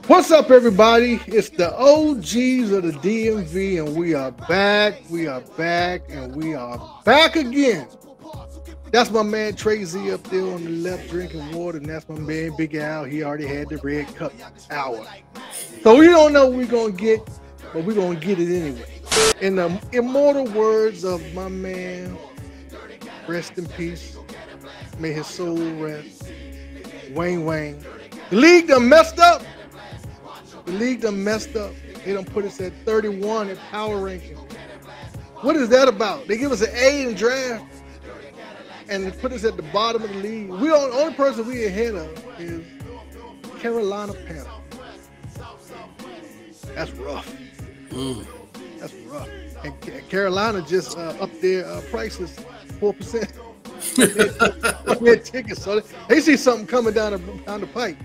What's up, everybody? It's the OGs of the DMV, and we are back. We are back, and we are back again. That's my man Trey Z up there on the left drinking water, and that's my man Big Al. He already had the red cup hour. So we don't know what we're going to get, but we're going to get it anyway. In the immortal words of my man, rest in peace, may his soul rest, Wayne Wayne. The league done messed up. The league done messed up. They done put us at 31 in power ranking. What is that about? They give us an A in draft and put us at the bottom of the league. The only person we ahead of is Carolina Panthers. That's rough. That's rough. And Carolina just upped their prices 4%. Their tickets, so they see something coming down the pipe.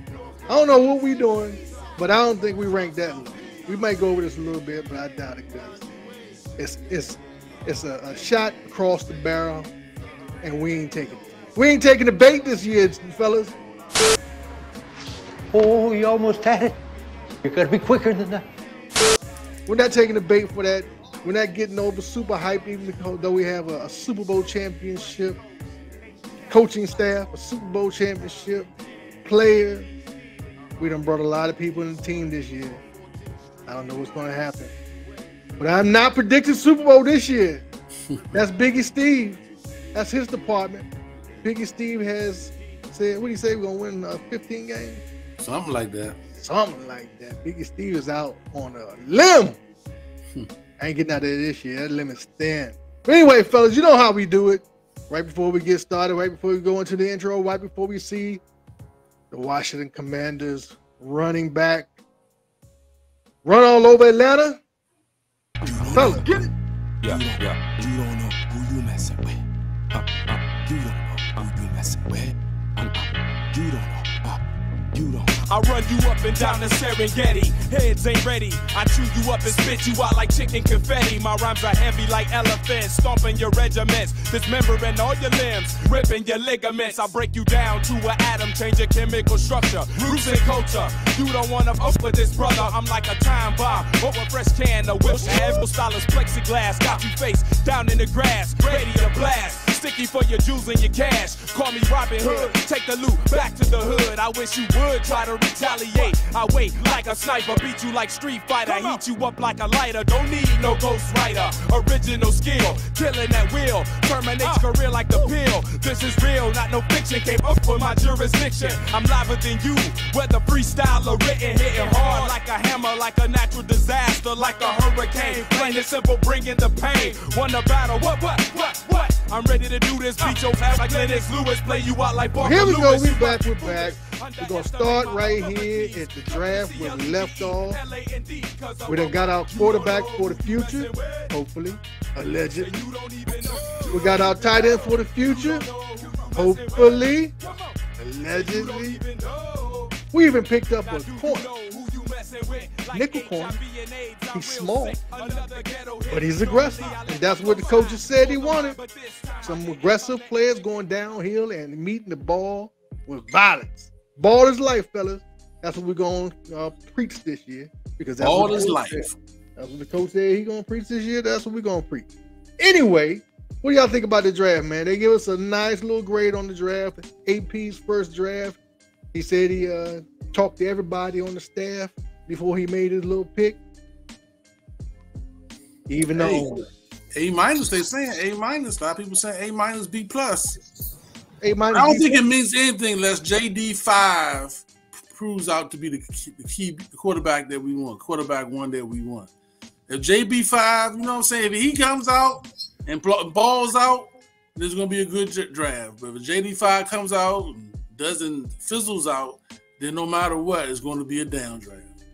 I don't know what we doing, but I don't think we rank that low. We might go over this a little bit, but I doubt it because it's a shot across the barrel, and we ain't taking it. We ain't taking the bait this year, fellas. Oh, you almost had it. You gotta be quicker than that. We're not taking the bait for that. We're not getting over super hype, even though we have a Super Bowl championship coaching staff, a Super Bowl championship player. We done brought a lot of people in the team this year. I don't know what's going to happen. But I'm not predicting Super Bowl this year. That's Biggie Steve. That's his department. Biggie Steve has said, what do you say, we're going to win 15 games? Something like that. Something like that. Biggie Steve is out on a limb. I ain't getting out of there this year. That limb is thin. But anyway, fellas, you know how we do it. Right before we get started, right before we go into the intro, right before we see the Washington Commanders running back run all over Atlanta. Fellas, get it. Yeah. You don't know who you messing with. You don't know who you messing with. You don't know. You don't. I run you up and down the Serengeti. Heads ain't ready. I chew you up and spit you out like chicken confetti. My rhymes are heavy like elephants, stomping your regiments, dismembering all your limbs, ripping your ligaments. I break you down to an atom, change your chemical structure, roots and culture. You don't wanna fuck with this brother. I'm like a time bomb over a fresh can of Wilshire. Style is plexiglass, got you face down in the grass, ready to blast. Sticky for your jewels and your cash. Call me Robin Hood. Take the loot back to the hood. I wish you would try to retaliate. I wait like a sniper, beat you like Street Fighter, heat you up like a lighter. Don't need no ghost writer. Original skill, killing at will. Terminates career like the pill. This is real, not no fiction. Came up for my jurisdiction. I'm liver than you, whether freestyle or written. Hitting hard like a hammer, like a natural disaster, like a hurricane. Plain and simple, bringing the pain. Won the battle. What? I'm ready to do this. Beat your ass like Lennox Lewis. Play you out like Parker Here we go. Lewis. We're back. We're going to start right here at the draft where we left off. We done got our quarterback for the future, hopefully, allegedly. We got our tight end for the future, hopefully, allegedly. We even picked up a corner, nickel corner. He's small, but he's aggressive, and that's what the coaches said he wanted. Some aggressive players going downhill and meeting the ball with violence. Ball is life, fellas. That's what we're going to preach this year. Because that's Ball is life. That's what the coach said he's going to preach this year. That's what we're going to preach. Anyway, what do y'all think about the draft, man? They give us a nice little grade on the draft. AP's first draft. He said he talked to everybody on the staff before he made his little pick. Even though A minus, they saying A minus. A lot of people saying A minus, B plus. A minus. I don't think it means anything unless JD5 proves out to be the key quarterback that we want, quarterback one that we want. If JB5, you know what I'm saying, if he comes out and balls out, there's going to be a good draft. But if JD5 comes out and doesn't fizzles out, then no matter what, it's going to be a down draft.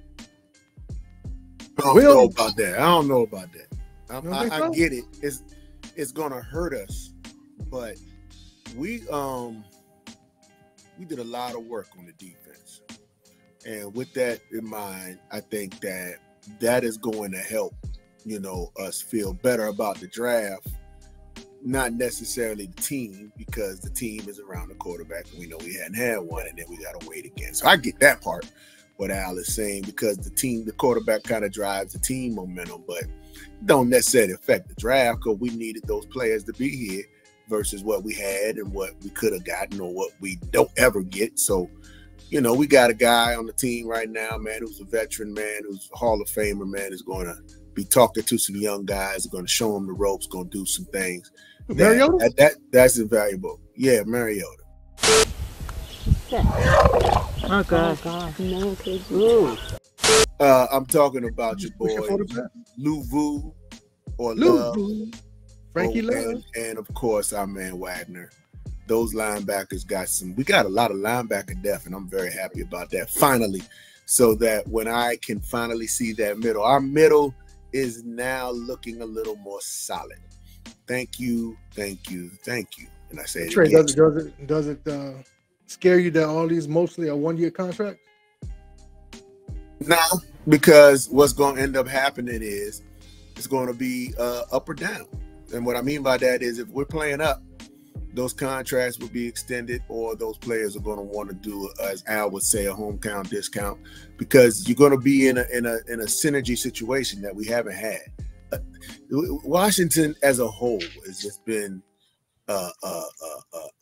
I don't know about that. I get it. It's gonna hurt us, but we did a lot of work on the defense, and with that in mind, I think that is going to help us feel better about the draft not necessarily the team, because the team is around the quarterback and we know we hadn't had one, and then we got to wait again. So I get that part, what Al is saying, because the quarterback kind of drives the team momentum, but don't necessarily affect the draft, because we needed those players to be here versus what we had and what we could have gotten or what we don't ever get. So, you know, we got a guy on the team right now, man, who's a veteran, man, who's a Hall of Famer, man, is going to be talking to some young guys, going to show them the ropes, going to do some things. Mariota? That's invaluable. Yeah, Mariota. Oh God. No, okay. I'm talking about your boy Lou Vu or Love, Frankie Love, and of course our man Wagner. Those linebackers we got a lot of linebacker depth, and I'm very happy about that. Finally, so that when I can finally see that middle, our middle is now looking a little more solid. Thank you. And I say it Trey, again. does it scare you that all these mostly are 1-year contracts? No, because what's going to end up happening is it's going to be up or down. And what I mean by that is if we're playing up, those contracts will be extended, or those players are going to want to do, as Al would say, a hometown discount, because you're going to be in a synergy situation that we haven't had. Washington as a whole has just been a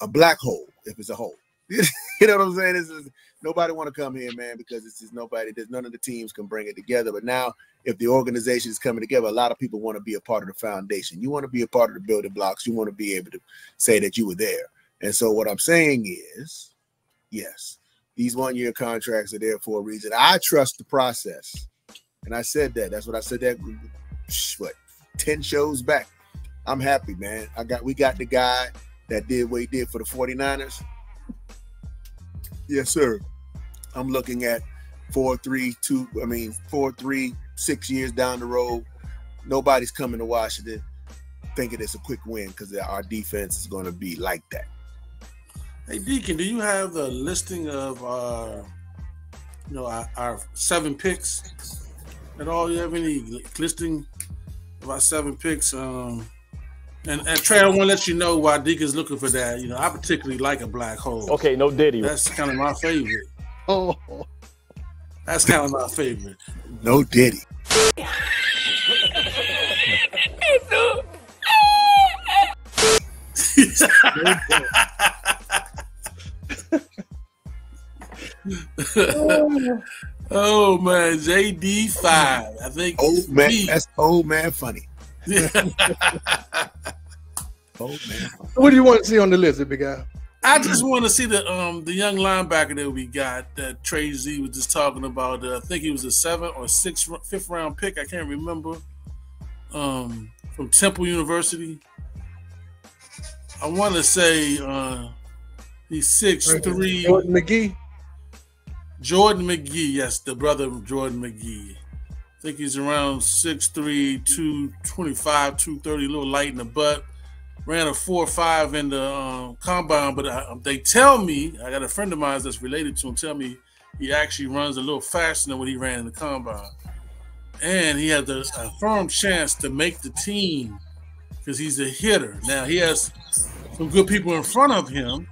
black hole, if it's a hole. You know what I'm saying? Nobody want to come here, man, because it's just nobody. There's none of the teams can bring it together. But now, if the organization is coming together, a lot of people want to be a part of the foundation. You want to be a part of the building blocks. You want to be able to say that you were there. And so what I'm saying is, yes, these 1-year contracts are there for a reason. I trust the process. And I said that. That's what I said that, 10 shows back. I'm happy, man. We got the guy that did what he did for the 49ers. Yes, sir. I'm looking at 4, 3, 6 years down the road. Nobody's coming to Washington thinking it's a quick win, because our defense is going to be like that. Hey, Deacon, do you have the listing of our 7 picks at all? You have any listing of our 7 picks? And Trey, I want to let you know why Deacon's looking for that. You know, I particularly like a black hole. Okay, no Diddy. That's kind of my favorite. Oh, that's kind of my favorite. No Diddy. Oh man, JD5. I think old man. That's old man funny. What do you want to see on the list, big guy? I just want to see the young linebacker that we got that Trey Z was just talking about. I think he was a 7th or 5th round pick. I can't remember. From Temple University. I want to say he's 6'3". Jordan McGee. Jordan McGee, yes, the brother of Jordan McGee. I think he's around 6'3", 225, 230, a little light in the butt. Ran a 4.5 in the combine, but they tell me, I got a friend of mine that's related to him, tell me he actually runs a little faster than what he ran in the combine. And he has a firm chance to make the team because he's a hitter. Now, he has some good people in front of him,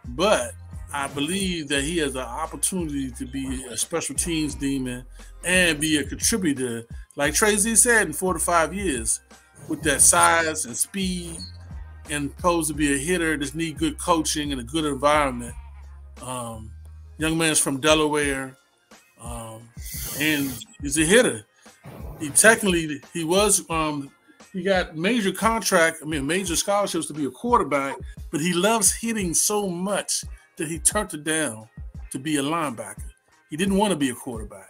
but I believe that he has an opportunity to be a special teams demon and be a contributor, like Tracy said, in 4 to 5 years, with that size and speed, and posed to be a hitter. Just need good coaching and a good environment. Young man's from Delaware, and he's a hitter. He got major scholarships to be a quarterback, but he loves hitting so much that he turned it down to be a linebacker. He didn't want to be a quarterback.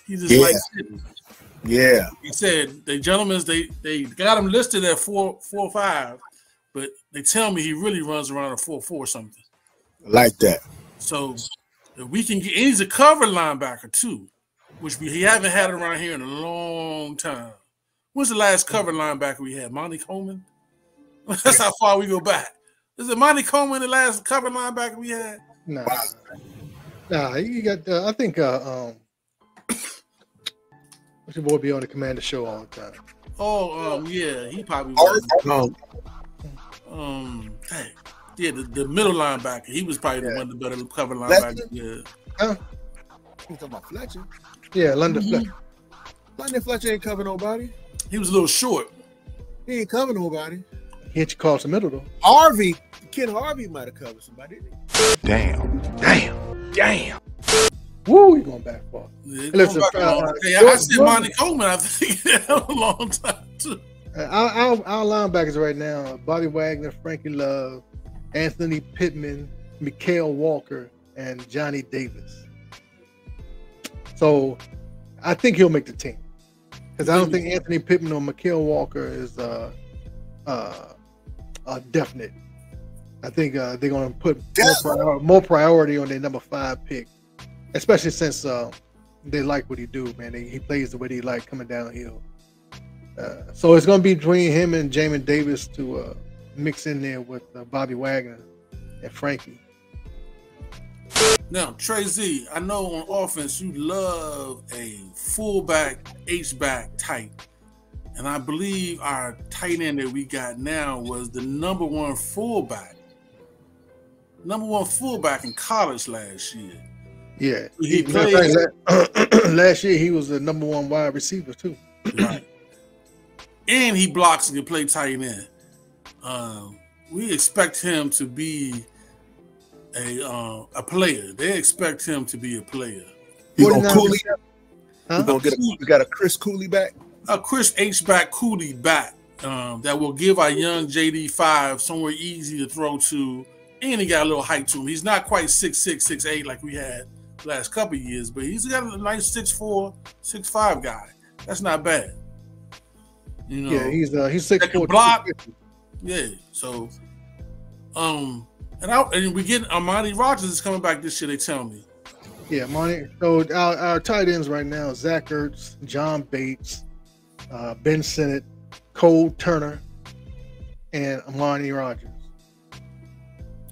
He just likes hitting. Yeah. He said they got him listed at 4.5, but they tell me he really runs around a 4.4 something. Like that. So if we can get, and he's a cover linebacker too, which he haven't had around here in a long time. When's the last cover linebacker we had? Monty Coleman? That's how far we go back. Is it Monty Coleman the last cover linebacker we had? Nah, you got. I think. What's your boy be on the Commander show all the time? Oh, yeah, he probably. Hey, yeah, the middle linebacker. He was probably the one of the better cover linebackers. Yeah. You talking about Fletcher? Yeah, London Fletcher. London Fletcher ain't cover nobody. He was a little short. He ain't cover nobody. He hit you across the middle though. Ken Harvey might have covered somebody, didn't he? Damn. Woo, he going back far. Yeah, Listen, I said Monty Coleman, I think, a long time too. Our linebackers right now: Bobby Wagner, Frankie Love, Anthony Pittman, Mikael Walker, and Johnny Davis. So, I think he'll make the team because I don't think Anthony Pittman or Mikael Walker is definite. I think they're going to put more priority on their number 5 pick, especially since they like what he do, man. He plays the way he like coming downhill. So it's going to be between him and Jamin Davis to mix in there with Bobby Wagner and Frankie. Now, Trey Z, I know on offense you love a fullback, H-back type. And I believe our tight end that we got now was the number 1 fullback. Number 1 fullback in college last year. Yeah. He played last year he was the number 1 wide receiver too. Right. And he blocks and can play tight end. We expect him to be a player. They expect him to be a player. You gonna Cooley? Huh? We got a Chris Cooley back. A Chris H-back Cooley back that will give our young JD5 somewhere easy to throw to, and he got a little height to him. He's not quite 6'6", 6'8" like we had the last couple of years, but he's got a nice 6'4", 6'5" guy. That's not bad. You know, yeah, he's 6'4". Block. Yeah, so and we get Amani Rogers is coming back this year. They tell me. Yeah, Monty. So our tight ends right now: Zach Ertz, John Bates, Ben Sinnott, Cole Turner, and Amani Rogers.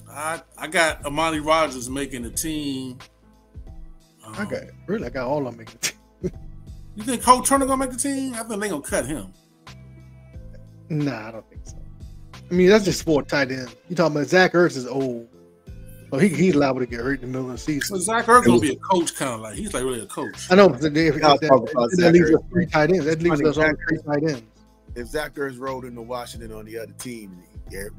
I got Amani Rogers making the team. I got all of them making the team. You think Cole Turner gonna make the team? I think they gonna cut him. Nah, I don't think so. I mean, that's just 4 tight ends. You talking about Zach Ertz is old, so he's liable to get hurt in the middle of the season. So Zach Ertz gonna be a coach, kind of like he's like really a coach. I know, but that leaves us 3 tight ends. That leaves us only 3 tight ends. If Zach Ertz rolled into Washington on the other team,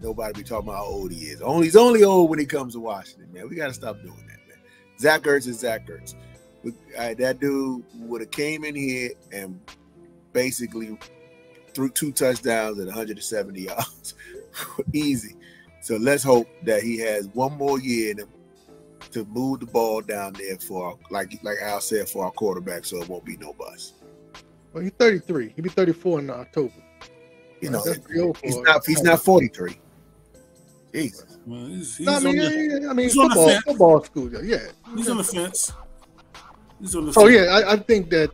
nobody be talking about how old he is. He's only old when he comes to Washington, man. We got to stop doing that, man. Zach Ertz is Zach Ertz. That dude would have came in here and basically threw 2 touchdowns at 170 yards. Easy. So let's hope that he has 1 more year in him to move the ball down there for, like Al said, for our quarterback, so it won't be no bust. Well, he's 33. He'll be 34 in October. You know, he's not 43. Jesus. Well, he's football school. Yeah. He's on the fence. So yeah, I think that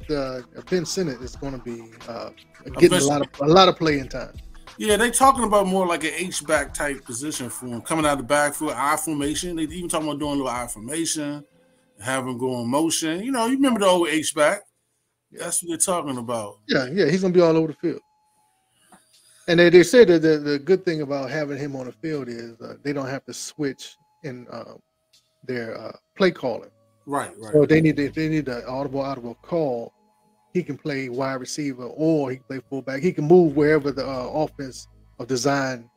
Ben Sinnott is going to be getting a lot of playing time. Yeah, they talking about more like an H-back type position for him, coming out of the backfield, I formation. They even talking about doing a little I formation, have him go in motion. You know, you remember the old H-back? That's what they're talking about. Yeah, he's going to be all over the field. And they said that the good thing about having him on the field is they don't have to switch in their play calling. Right. So if they need an audible call, he can play wide receiver or he can play fullback. He can move wherever the offense or design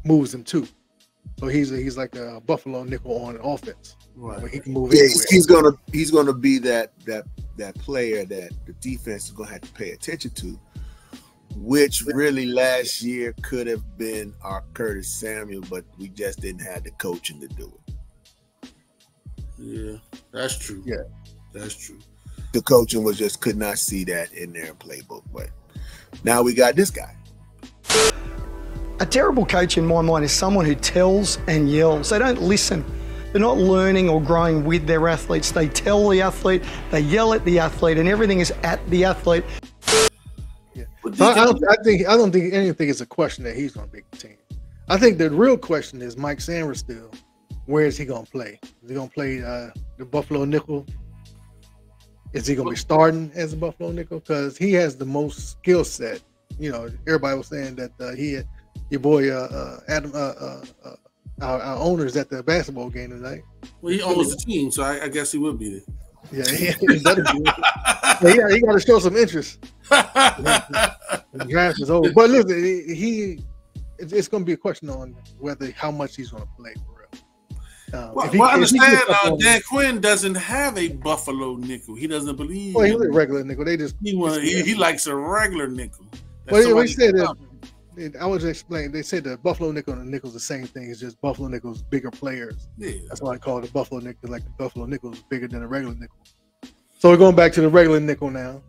moves him to. So he's like a Buffalo nickel on offense. Right. He can move. Yeah, he's gonna be that player that the defense is gonna have to pay attention to, which really last year could have been our Curtis Samuel, but we just didn't have the coaching to do it. Yeah, that's true. Yeah, that's true. The coaching could not see that in their playbook, but now we got this guy. A terrible coach in my mind is someone who tells and yells. They don't listen. They're not learning or growing with their athletes. They tell the athlete, they yell at the athlete, and everything is at the athlete. Yeah. So I don't think anything is a question that he's going to make the team. I think the real question is Mike Sanders still. Where is he going to play? Is he going to play the Buffalo nickel? Is he going to be starting as a Buffalo nickel? Because he has the most skill set. You know, everybody was saying that your boy Adam, our owners at the basketball game tonight. Well, he owns the team, so I guess he would be there. Yeah, he better be. Yeah, he got to show some interest. The draft is over, but listen, it's going to be a question on how much he's going to play for real. Well, I understand Dan Quinn doesn't have a Buffalo nickel. He doesn't believe. Well, he was a regular nickel. He likes a regular nickel. Well, he said that. I was explaining. They said the Buffalo nickel and the nickel's the same thing. It's just Buffalo nickel's bigger players. Yeah, that's why I call it a Buffalo nickel. Like the Buffalo nickel is bigger than a regular nickel. So we're going back to the regular nickel now.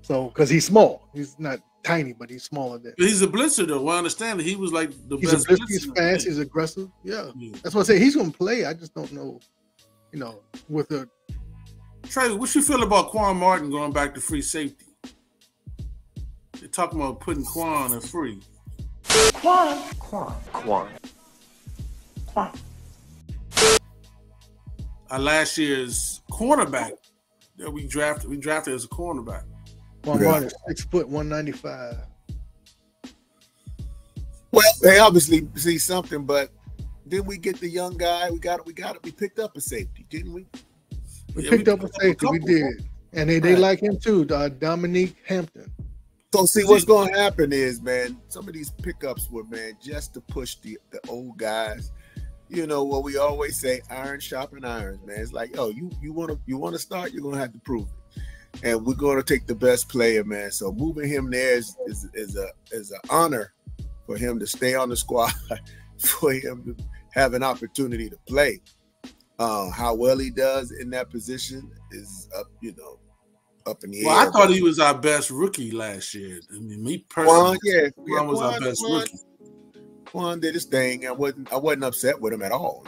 So because he's small, he's not tiny, but he's smaller than. But he's a blitzer, though. I understand that he was like the he's best. He's fast. He's aggressive. Yeah, that's what I say. He's going to play. I just don't know. You know, with the. Trey, what you feel about Quan Martin going back to free safety? They're talking about putting Quan in free. Quan. Our last year's cornerback that we drafted as a cornerback. Quan Martin is 6 foot 195. Well, they obviously see something, but didn't we get the young guy? We picked up a safety, didn't we? We picked up a safety. We did, and they like him too, Dominique Hampton. So see, what's going to happen is, man, some of these pickups were, man, just to push the old guys. You know what we always say: iron sharpen irons, man. It's like, yo, you want to start, you're gonna have to prove it, and we're gonna take the best player, man. So moving him there is an honor for him to stay on the squad, for him to have an opportunity to play. How well he does in that position is up, up in the air. Well, I thought he was our best rookie last year. I mean, me personally, Quan was our best rookie. Quan did his thing. I wasn't upset with him at all.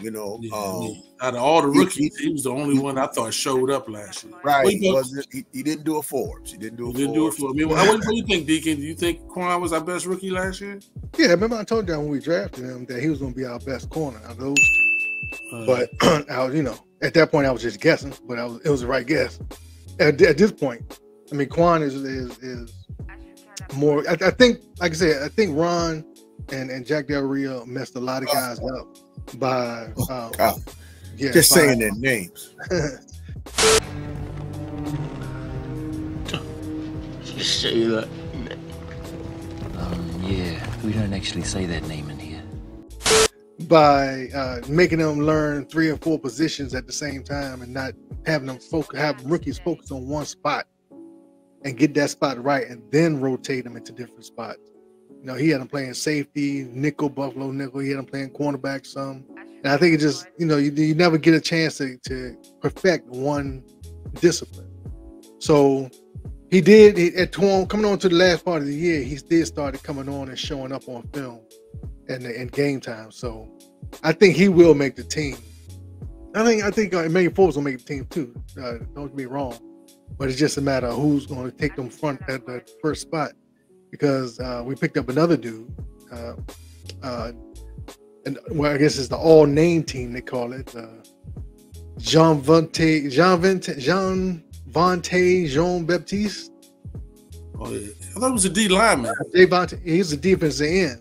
Out of all the rookies, he was the only one I thought showed up last year. Right? He didn't do a Forbes. He didn't do a Forbes. I mean, what do you think, Deacon? Do you think Quan was our best rookie last year? Yeah, remember I told you when we drafted him that he was going to be our best corner out of those two. But I was, at that point I was just guessing, but it was the right guess. At this point, I mean, Quan is more. I think, like I said, I think Ron and Jack Del Rio messed a lot of guys up by just saying their names. You say that? Yeah, we don't actually say that name in here. By making them learn 3 or 4 positions at the same time and not having them have rookies focus on one spot and get that spot right and then rotate them into different spots. He had them playing safety, nickel, Buffalo nickel. He had them playing cornerback some. And I think it just, you never get a chance to perfect one discipline. So he did, coming on to the last part of the year, he did start coming on and showing up on film and game time. So I think he will make the team. I think Emmanuel Forbes will make the team too. Don't get me wrong. But it's just a matter of who's going to take them front at the first spot. Because we picked up another dude, and I guess it's the all-name team they call it. Jean Baptiste. Oh yeah, I thought it was a D lineman. He's a defensive end.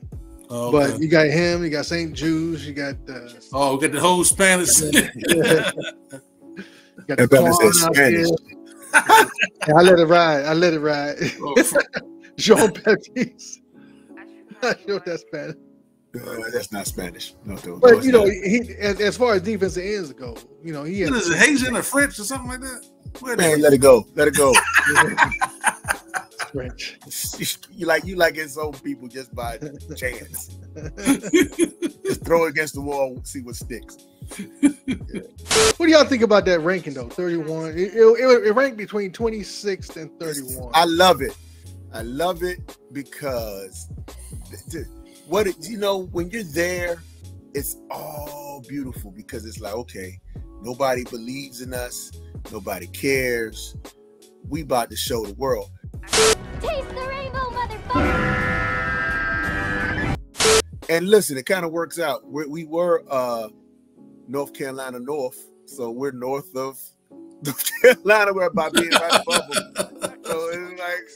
Oh, okay. But you got him, you got St. Jude's, you got. We got the whole Spanish. Got the Spanish. I let it ride. Jean Baptiste. Not sure if that's Spanish. That's not Spanish. No, but he as far as defensive ends go, he has. Is it Haitian or French or something like that? Man, let it go. French. You like insult people just by chance. Just throw it against the wall, see what sticks. What do y'all think about that ranking though? 31. It ranked between 26th and 31. I love it. I love it because when you're there, it's all beautiful because it's like, okay, nobody believes in us, nobody cares. We about to show the world. Taste the rainbow, motherfucker! And listen, it kind of works out. We were North Carolina North, so we're north of North Carolina. We're about being right above them. So it's like,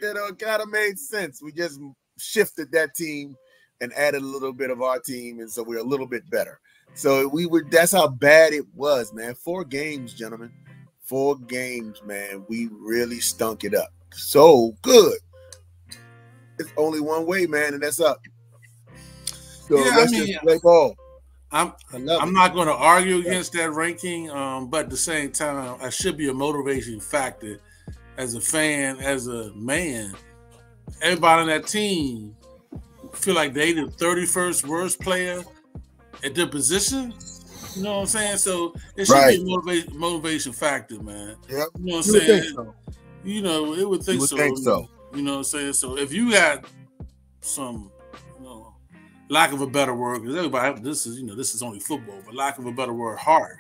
it kind of made sense. We just shifted that team and added a little bit of our team, and so we're a little bit better. So that's how bad it was, man. 4 games, gentlemen. 4 games, man. We really stunk it up. So good. It's only one way, man, and that's up. So let's just play ball. I'm not going to argue against that ranking, but at the same time, I should be a motivation factor as a fan, as a man. Everybody on that team feel like they the 31st worst player at their position. You know what I'm saying? So it should be a motivation factor, man. Yep. You know what I'm saying? You know, it would think so. You know what I'm saying? So if you got some, lack of a better word, because everybody, this is only football, but lack of a better word, hard,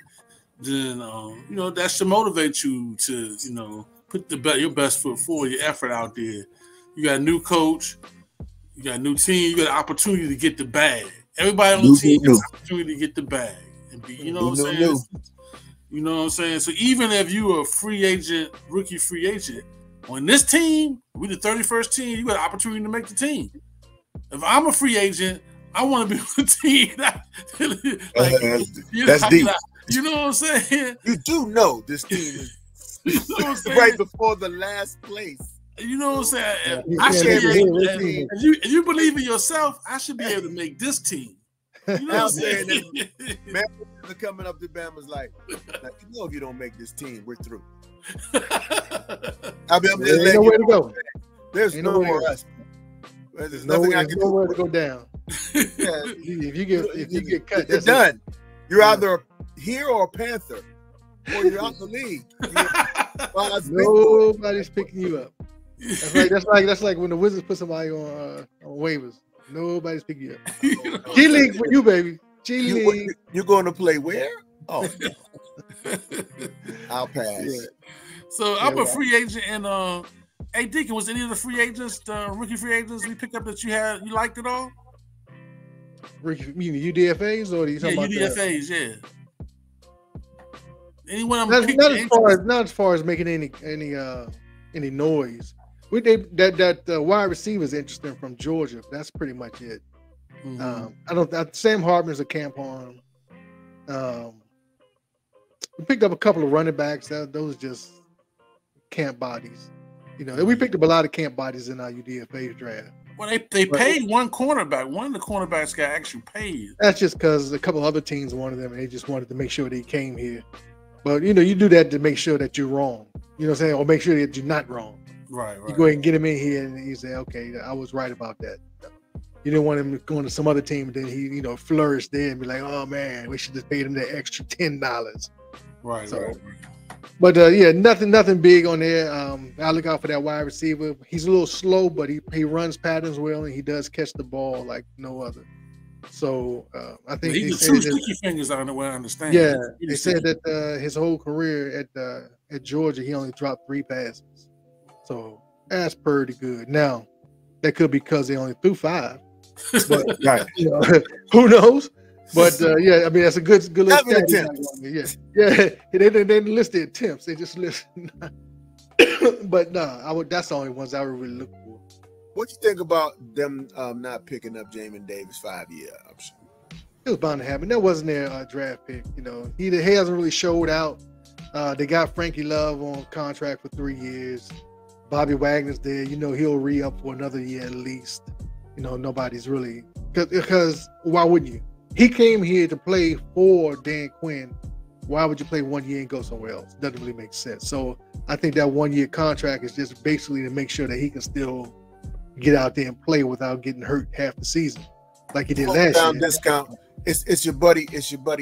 then that should motivate you to put your best foot forward, your effort out there. You got a new coach, you got a new team, you got an opportunity to get the bag. Everybody on the team has an opportunity to get the bag and be, you know what I'm saying? You know what I'm saying? So even if you're a free agent, rookie free agent, on this team, we the 31st team, you got an opportunity to make the team. If I'm a free agent, I want to be on the team. That's deep. You know what I'm saying? You do know this team is right before the last place. You know what I'm saying? If you believe in yourself, I should be able to make this team. You know what I'm saying? Man, coming up to Bama's like, if you don't make this team, we're through. I'm just no way to go. There's no more us. There's nothing I can do. Nowhere to go down. If you get cut, it's done. You're either here or a Panther, or you're out the league. Nobody's picking you up. That's like when the Wizards put somebody on waivers. Nobody's picking you up. G League for you, baby. G League. You're going to play where? Oh, I'll pass. Yeah. So I'm a free agent, and hey, Deacon, was any of the free agents, rookie free agents we picked up that you liked it all? You mean the UDFAs or are you talking about UDFAs? Yeah. Anyone? Not as far as making any noise. We did that wide receiver is interesting from Georgia. That's pretty much it. Mm-hmm. Sam Hartman's a camp arm. We picked up a couple of running backs. Those just camp bodies. We picked up a lot of camp bodies in our UDFA draft. Well, they paid one cornerback. One of the cornerbacks got actually paid. That's just because a couple other teams wanted them, and they just wanted to make sure they came here. But you do that to make sure that you're wrong. You know what I'm saying? Or make sure that you're not wrong. Right. You go ahead and get him in here, and you say, okay, I was right about that. You didn't want him going to some other team, and then he, flourish there and be like, oh man, we should just pay him that extra $10. Right. But nothing big on there. I look out for that wide receiver. He's a little slow, but he runs patterns well, and he does catch the ball like no other. So I think he can shoot sticky fingers on the way I understand. Yeah, they said that his whole career at Georgia, he only dropped 3 passes. So that's pretty good. Now that could be because they only threw 5. But who knows? But that's a good little stat. Yeah. They didn't list the attempts. They just list. But that's the only ones I would really look for. What you think about them not picking up Jamin Davis 5-year option? It was bound to happen. That wasn't their draft pick. He hasn't really showed out. They got Frankie Love on contract for 3 years. Bobby Wagner's there. He'll re-up for another year at least. Nobody's really because why wouldn't you? He came here to play for Dan Quinn. Why would you play 1 year and go somewhere else? Doesn't really make sense. So I think that 1 year contract is just basically to make sure that he can still get out there and play without getting hurt half the season, like he did last year. Discount. It's your buddy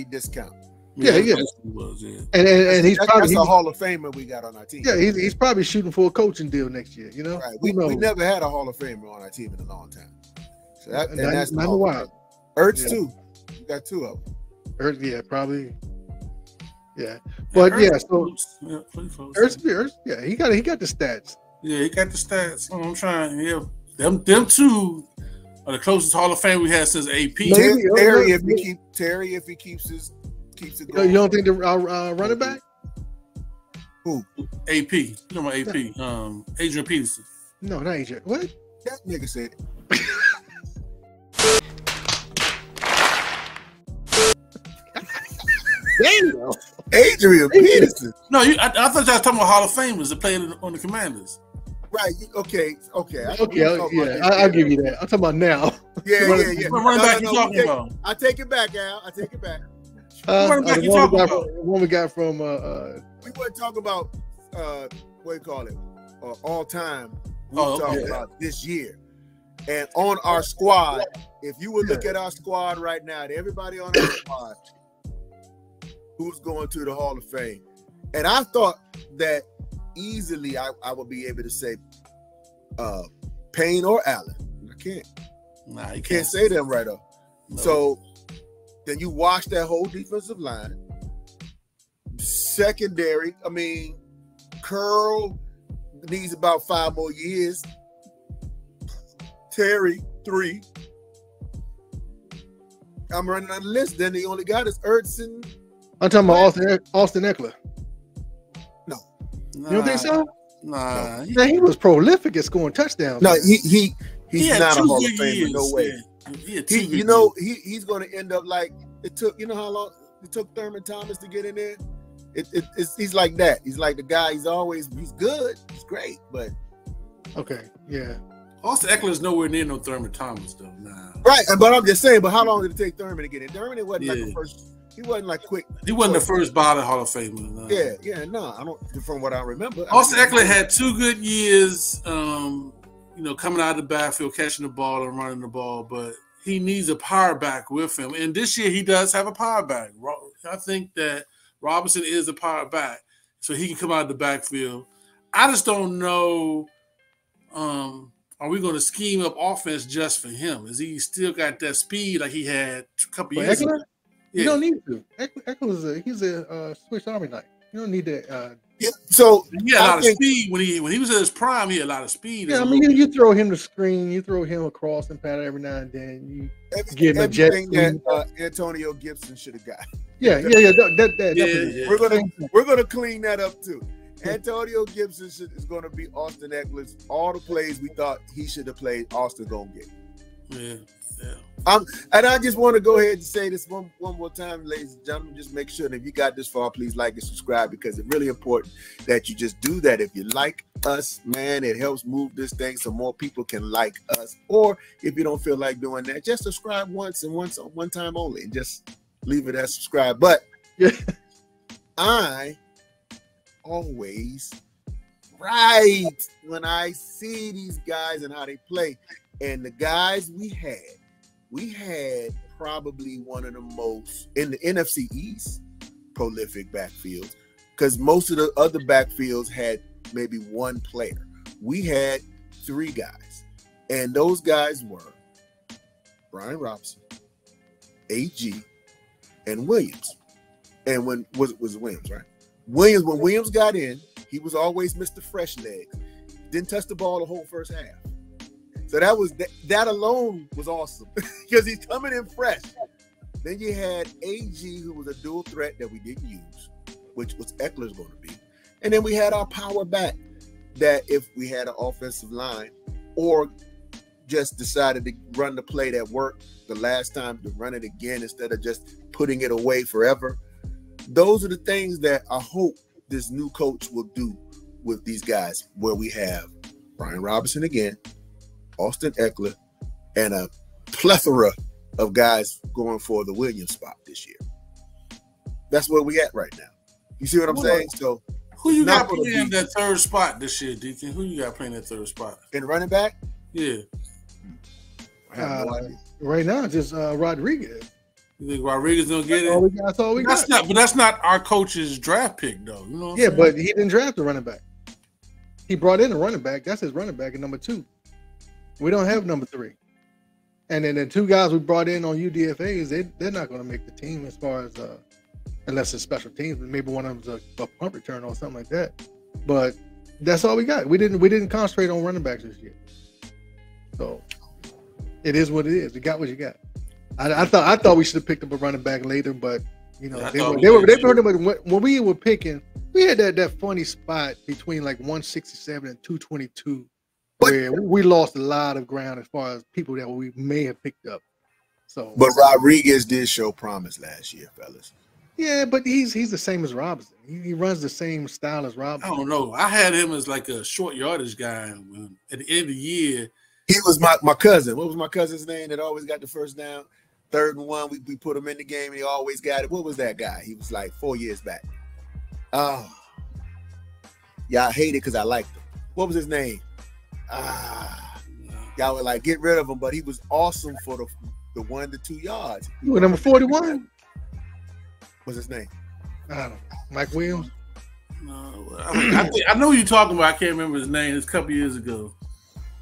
discount. Yeah. And he's probably a Hall of Famer we got on our team. Yeah, he's probably shooting for a coaching deal next year. Right. We never had a Hall of Famer on our team in a long time. So that's not a while. Ertz too. You got 2 of them. Ertz, probably. Yeah, but so Ertz, he got the stats. Yeah, he got the stats. I'm trying. Yeah, them 2 are the closest Hall of Fame we had since AP. Terry, if he keeps it going. You don't think the running back? Who? AP. You know my AP. Adrian Peterson. No, not Adrian. What? That nigga said. Damn. Adrian Peterson. No, I thought y'all was talking about Hall of Famers that played on the Commanders. Right. Okay. I'll give you that. I'm talking about now. Yeah. What running back you talking about? I take it back, Al. I take it back. The one we got from we weren't talking about what do you call it? All time. We were talking about this year. And on our squad, if you would look at our squad right now, everybody on our squad who's going to the Hall of Fame. And I thought that easily I would be able to say Payne or Allen. I can't. Nah, you can't say them right off. No. So then you watch that whole defensive line. Secondary, I mean, Curl needs about 5 more years. Terry, 3. I'm running on the list. Then the only guy is Ertz. I'm talking about Austin Eckler. No. You don't think so? Nah. No. He was prolific at scoring touchdowns. No, he's not a Hall of Famer. No way. He's going to end up like it took. You know how long it took Thurman Thomas to get in there? He's like that. He's like the guy. He's good. He's great, but okay, yeah. Austin Eckler's nowhere near no Thurman Thomas though. Nah. Right, but I'm just saying. But how long did it take Thurman to get in? Thurman, it wasn't like the first. He wasn't like quick. He wasn't the first ballot Hall of Famer. No. No. I don't. From what I remember, Austin Eckler had 2 good years. Coming out of the backfield, catching the ball and running the ball, but he needs a power back with him. And this year, he does have a power back. I think that Robinson is a power back, so he can come out of the backfield. I just don't know. Are we going to scheme up offense just for him? Is he still got that speed like he had a couple years ago? You don't need to. Eckler he's a Swiss Army knife. You don't need to. So he had a lot of speed when he was at his prime. He had a lot of speed. Yeah, I mean, you throw him the screen, you throw him across and pat every now and then. You give him a jet. Everything that Antonio Gibson should have got. Yeah. We're gonna clean that up too. Antonio Gibson is going to be Austin Eckler's. All the plays we thought he should have played, Austin gonna get. Yeah. And I just want to go ahead and say this one more time, ladies and gentlemen. Just make sure that if you got this far, please like and subscribe, because it's really important that you just do that. If you like us, man, it helps move this thing so more people can like us. Or if you don't feel like doing that, just subscribe one time only, and just leave it as subscribe. But I always right when I see these guys and how they play, and the guys we had probably one of the most in the NFC East prolific backfields, because most of the other backfields had maybe one player. We had 3 guys, and those guys were Brian Robinson, AG, and Williams. And when was Williams, right? When Williams got in, he was always Mr. Fresh Legs. Didn't touch the ball the whole first half. So that alone was awesome because he's coming in fresh. Then you had AG, who was a dual threat that we didn't use, which was Eckler's going to be. And then we had our power back that if we had an offensive line or just decided to run the play that worked the last time, to run it again instead of just putting it away forever. Those are the things that I hope this new coach will do with these guys, where we have Brian Robinson again, Austin Eckler, and a plethora of guys going for the Williams spot this year. That's where we at right now. You see what I'm saying? So who you got playing that third spot this year, Deacon? Who you got playing that third spot? In running back? Yeah. Right now, just Rodriguez. You think Rodriguez gonna get it? That's all we got. But that's not our coach's draft pick, though. You know what I'm saying? But he didn't draft a running back. He brought in a running back. That's his running back at number 2. We don't have number 3. And then the 2 guys we brought in on UDFAs, they're not going to make the team as far as unless it's special teams. Maybe one of them's a punt return or something like that. But that's all we got. We didn't concentrate on running backs this year. So it is what it is. You got what you got. I thought we should have picked up a running back later, but they pretty much, when we were picking, we had that funny spot between like 167 and 222 where we lost a lot of ground as far as people that we may have picked up. So, but Rodriguez did show promise last year, fellas. Yeah, but he's the same as Robinson. He runs the same style as Robinson. I don't know. I had him as like a short yardage guy. At the end of the year, he was my cousin. What was my cousin's name that always got the first down? 3rd and 1. We put him in the game and he always got it. What was that guy? He was like 4 years back. Oh, yeah, I hate it because I liked him. What was his name? Y'all were like, get rid of him, but he was awesome for the 1 to 2 yards. You were number 41. What's his name? I don't know. Mike Williams? No, I know who you're talking about. I can't remember his name. It's a couple years ago.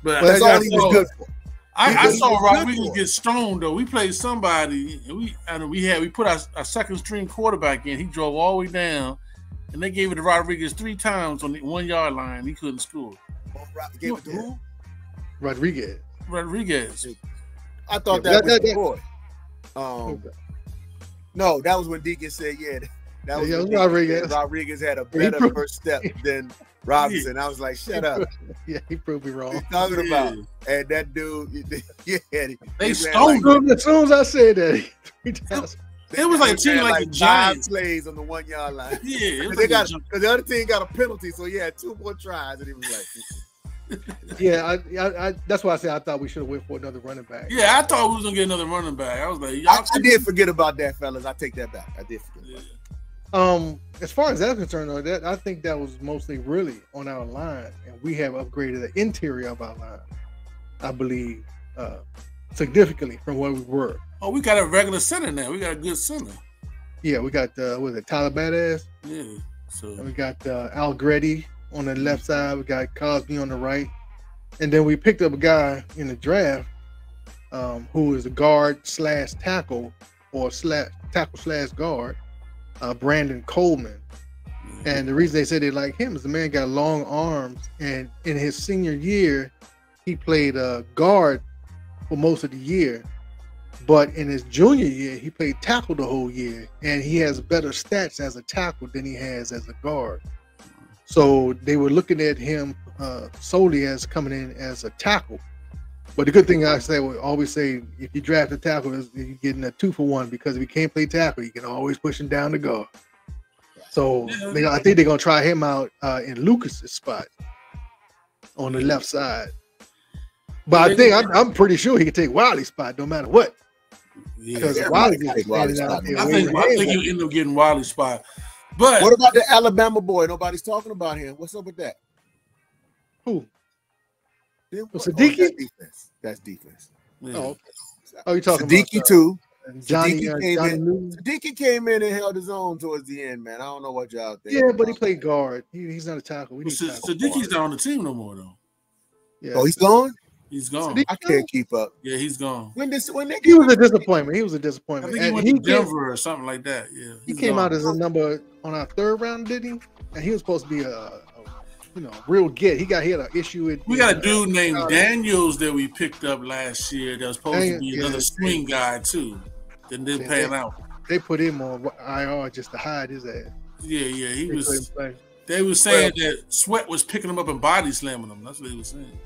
But that's all he was good for. I saw Rodriguez get stoned though. We played somebody, and we put our second string quarterback in. He drove all the way down, and they gave it to Rodriguez 3 times on the 1 yard line. He couldn't score. Gave it to who? Rodriguez. I thought that was the boy. No, that was when Deacon said, that was when Rodriguez. Rodriguez had a better first step than Robinson. I was like, shut up. Yeah, he proved me wrong. What are you talking about? And that dude, they stoned him. As soon as I said that, it was like a team like the Giants. 5 plays on the 1 yard line. Yeah, because the other team got a penalty, so he had 2 more tries, and he was like. Yeah, I that's why I said I thought we should have went for another running back. Yeah, I thought we was gonna get another running back. I was like, I did forget about that, fellas. I take that back. I did forget about that. As far as that's concerned, though, I think that was mostly really on our line, and we have upgraded the interior of our line, I believe, significantly from where we were. Oh, we got a regular center now. We got a good center. Yeah, we got Tyler Badass. Yeah. So and we got Al Grady on the left side. We got Cosby on the right, and then we picked up a guy in the draft who is a guard / tackle or tackle / guard, Brandon Coleman. And the reason they said they like him is the man got long arms, and in his senior year, he played guard for most of the year. But in his junior year, he played tackle the whole year, and he has better stats as a tackle than he has as a guard. So they were looking at him solely as coming in as a tackle. But the good thing I always say, if you draft a tackle, is you're getting a 2-for-1, because if you can't play tackle, you can always push him down to guard. So I think they're gonna try him out in Lucas's spot on the left side. But I think I'm pretty sure he can take Wiley's spot no matter what. Because Wiley got standing out there. I think you end up getting Wiley's spot. But what about the Alabama boy? Nobody's talking about him. What's up with that? Who? Sadiki? That's defense. Yeah. Oh, you're talking Sadiki about too. Johnny Sadiki came in and held his own towards the end, man. I don't know what y'all think. Yeah, but he played guard. He's not a tackle. Sadiki's not on the team no more though. Yeah. Oh, he's gone? He's gone. I can't keep up. Yeah, he's gone. When he was a disappointment. He was a disappointment. I think he went to Denver or something like that. Yeah, he came out as a number on our 3rd round, did he? And he was supposed to be a real get. He had an issue with. We got a dude named Daniels that we picked up last year. That was supposed to be another swing guy too. That didn't pan out. They put him on IR just to hide his ass. Yeah, he was. They were saying that Sweat was picking him up and body slamming him. That's what they were saying.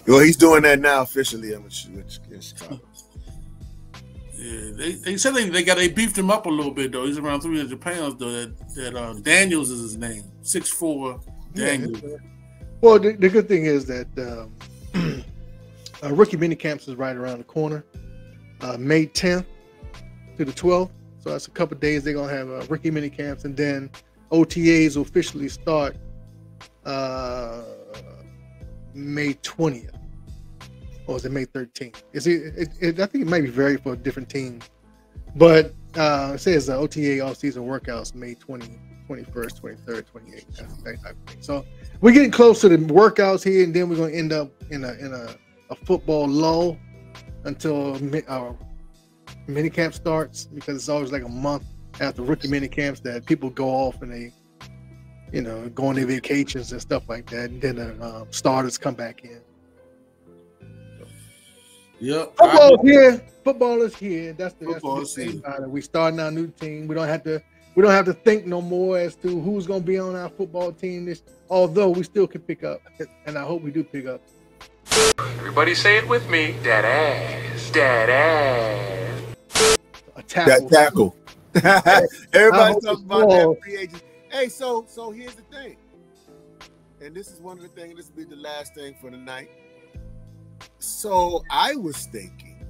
Well, he's doing that now officially in Chicago. Yeah, they said they beefed him up a little bit though. He's around 300 pounds though. That Daniels is his name, 6'4" Daniels. Yeah. Well, the good thing is that rookie mini camps is right around the corner, May 10th to the 12th. So that's a couple of days they're gonna have rookie mini camps, and then OTAs will officially start May 20th. Or is it May 13th? I think it might be varied for different teams. But it says OTA off-season workouts May 20, 21st, 23rd, 28th. That type of thing. So we're getting close to the workouts here, and then we're going to end up in a football lull until our minicamp starts, because it's always like a month after rookie minicamps that people go off and they, go on their vacations and stuff like that, and then the starters come back in. Yep. Football is here. Football is here. That's the Football is thing here. about it. We starting our new team. We don't have to We don't have to think no more as to who's going to be on our football team. Although we still can pick up, and I hope we do pick up. Everybody say it with me. That ass. That ass. A tackle. That tackle. Everybody's talking about that free agent. Hey, so here's the thing. And this is one of the things, this will be the last thing for the night. So I was thinking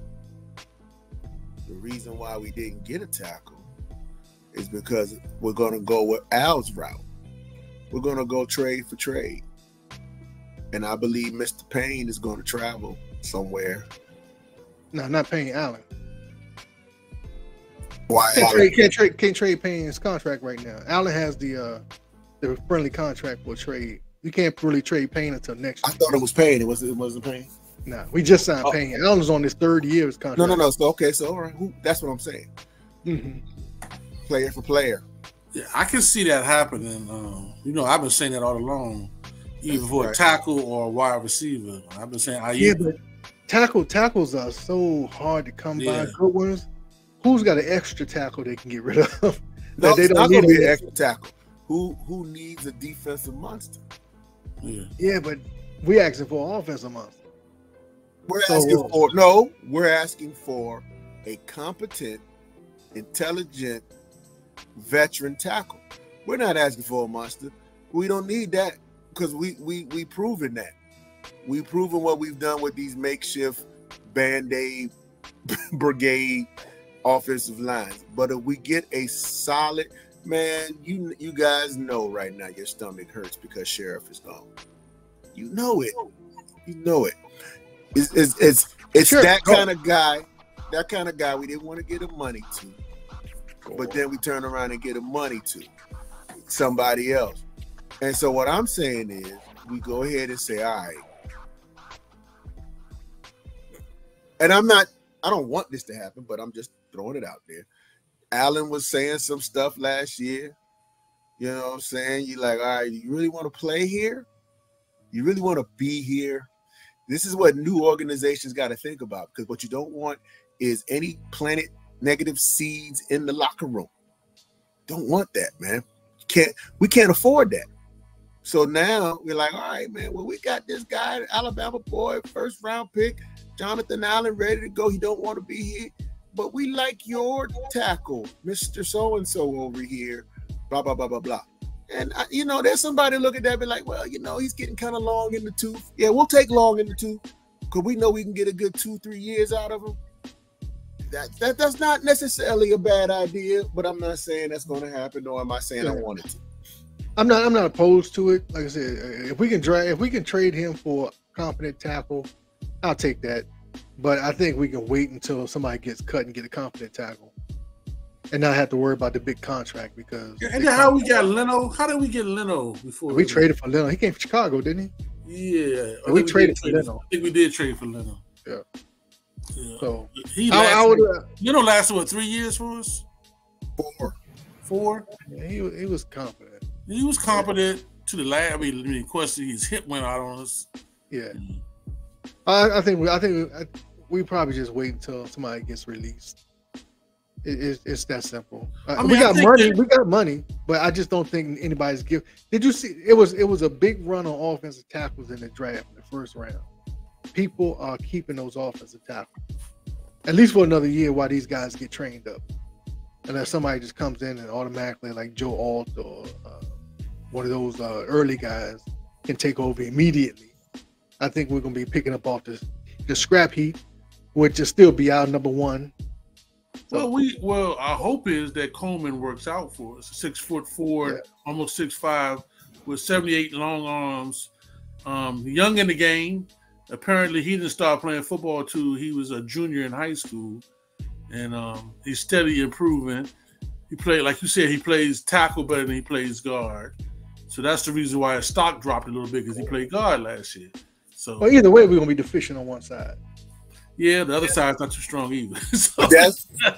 the reason why we didn't get a tackle is because we're going to go with Al's route. We're going to go trade for trade. And I believe Mr. Payne is going to travel somewhere. No, not Payne, Allen. Why? Can't trade Payne's contract right now. Allen has the friendly contract for trade. You can't really trade Payne until next year. I thought it was Payne. It wasn't Payne. Nah, we just signed Payne. Allen's on his 3rd year of his contract. No. So all right. That's what I'm saying. Mm-hmm. Player for player. Yeah, I can see that happening. I've been saying that all along, either for a tackle or a wide receiver. I've been saying, but tackles are so hard to come by. Good ones. Who's got an extra tackle they can get rid of? No, they it's don't not need going to be an extra tackle. Who needs a defensive monster? Yeah, but we're asking for an offensive monster. We're asking for a competent, intelligent, veteran tackle. We're not asking for a monster. We don't need that because we proven that. We've proven what we've done with these makeshift Band-Aid brigade offensive lines. But if we get a solid, man, you guys know right now your stomach hurts because Sheriff is gone. You know it. You know it. It's sure. That kind of guy. That kind of guy we didn't want to get him money to, but then we turn around and get him money to somebody else. And so what I'm saying is, we go ahead and say, all right. And I don't want this to happen, but I'm just throwing it out there. Allen was saying some stuff last year. You know what I'm saying? You're like, all right, you really want to play here? You really want to be here? This is what new organizations got to think about, because what you don't want is any planted negative seeds in the locker room. Don't want that, man. We can't afford that. So now we're like, all right, man, well, we got this guy, Alabama boy, 1st round pick, Jonathan Allen, ready to go. He don't want to be here, but we like your tackle, Mr. So-and-so over here, blah, blah, blah, blah, blah. And, there's somebody look at that and be like, well, he's getting kind of long in the tooth. Yeah, we'll take long in the tooth because we know we can get a good 2-3 years out of him. That's not necessarily a bad idea, but I'm not saying that's going to happen, nor am I saying I want it to. I'm not opposed to it. Like I said, if we can trade him for a competent tackle, I'll take that. But I think we can wait until somebody gets cut and get a competent tackle, and not have to worry about the big contract because. And then how we got Leno? How did we get Leno before? We traded for Leno. He came from Chicago, didn't he? Yeah, we traded for Leno. I think we did trade for Leno. Yeah. So Leno lasted what, 3 years for us? 4. Yeah, he was competent. He was competent to the last. I mean, of course, his hip went out on us. Yeah. I think we probably just wait until somebody gets released. It's that simple. We got money, but I just don't think anybody's give. Did you see? It was a big run on offensive tackles in the draft in the 1st round. People are keeping those offensive tackles at least for another year while these guys get trained up. Unless somebody just comes in and automatically, like Joe Alt or one of those early guys, can take over immediately. I think we're going to be picking up off the scrap heap, which will still be our number 1. So, well, our hope is that Coleman works out for us. 6'4", almost 6'5", with 78 long arms, young in the game. Apparently, he didn't start playing football until he was a junior in high school, and he's steadily improving. He played, like you said, he plays tackle better than he plays guard. So that's the reason why his stock dropped a little bit, because he played guard last year. So, well, either way, we're gonna be deficient on one side. Yeah, the other side's not too strong either. So.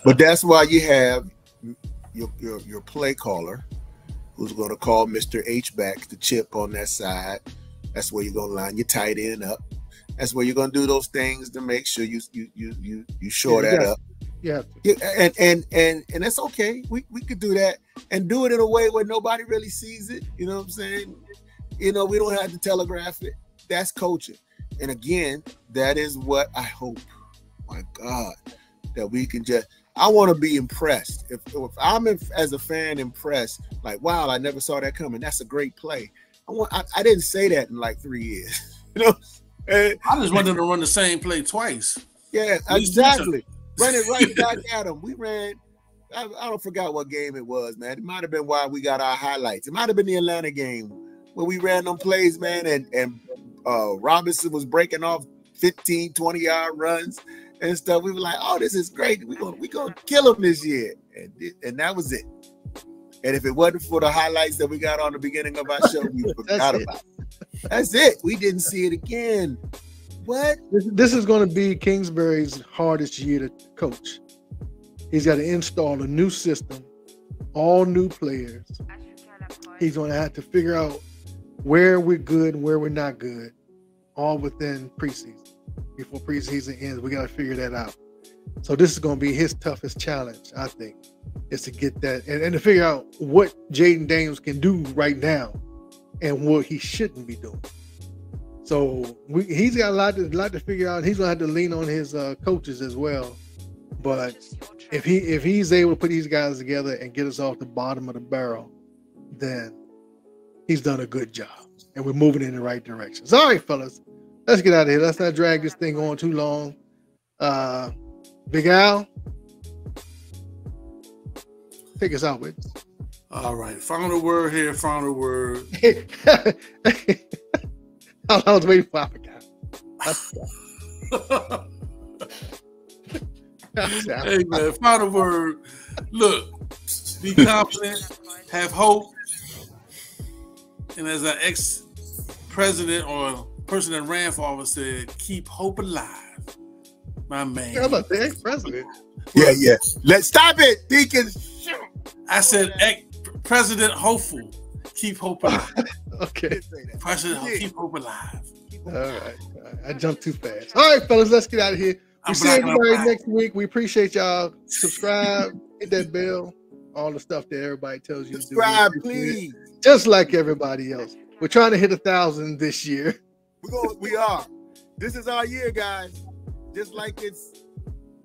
But that's why you have your play caller, who's going to call Mr. H-back the chip on that side. That's where you're going to line your tight end up. That's where you're going to do those things to make sure you shore that up. Yeah. And that's okay. We could do that and do it in a way where nobody really sees it. You know what I'm saying? We don't have to telegraph it. That's coaching. And again, that is what I hope. My God, that we can just. I want to be impressed. If I'm as a fan impressed, like, wow, I never saw that coming. That's a great play. I didn't say that in like 3 years. I just wanted to run the same play twice. Yeah, exactly. Run it right back at him. We ran. I don't forgot what game it was, man. It might have been why we got our highlights. It might have been the Atlanta game where we ran them plays, man, and Robinson was breaking off 15, 20-yard runs and stuff. We were like, oh, this is great. We're gonna kill him this year. And that was it. And if it wasn't for the highlights that we got on the beginning of our show, we forgot about it. That's it. We didn't see it again. What? This is going to be Kingsbury's hardest year to coach. He's got to install a new system, all new players. He's going to have to figure out where we're good and where we're not good, all within preseason. Before preseason ends, we got to figure that out. So this is going to be his toughest challenge, I think, is to get that and to figure out what Jaden Daniels can do right now and what he shouldn't be doing. So he's got a lot to figure out. He's going to have to lean on his coaches as well. But if he's able to put these guys together and get us off the bottom of the barrel, then he's done a good job. And we're moving in the right direction. So, all right, fellas, let's get out of here. Let's not drag this thing on too long. Big Al, take us out with. All right. Final word here. Final word. I was waiting for Hey, man, final word. Look, be confident, have hope. And as an ex-president or person that ran for office said, keep hope alive. My man. How about the ex-president? Yeah. Let's stop it, Deacon. I said ex-president hopeful. Keep hope alive. Okay. President, keep hope alive. All right. I jumped too fast. All right, fellas, let's get out of here. We'll see everybody next week. We appreciate y'all. Subscribe, hit that bell, all the stuff that everybody tells you to do. Subscribe, please. Just like everybody else. We're trying to hit 1,000 this year. We are. This is our year, guys. Just like it's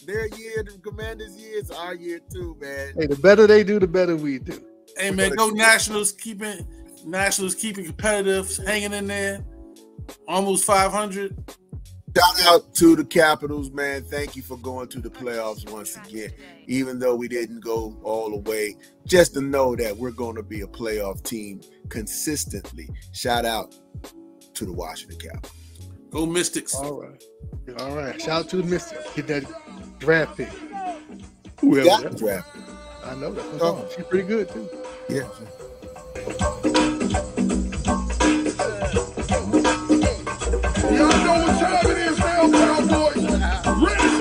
their year, the Commanders' year, it's our year too, man. Hey, the better they do, the better we do. Hey, man, go Nationals, keeping competitive, hanging in there. Almost 500. Shout out to the Capitals, man. Thank you for going to the playoffs once again. Even though we didn't go all the way, just to know that we're going to be a playoff team consistently. Shout out to the Washington Capitals. Go Mystics. All right. Shout out to the Mystics. Get that draft pick. Whoever got the draft pick. I know that. She's pretty good, too. Yeah. Y'all know what time it is now, Cowboys. Ready to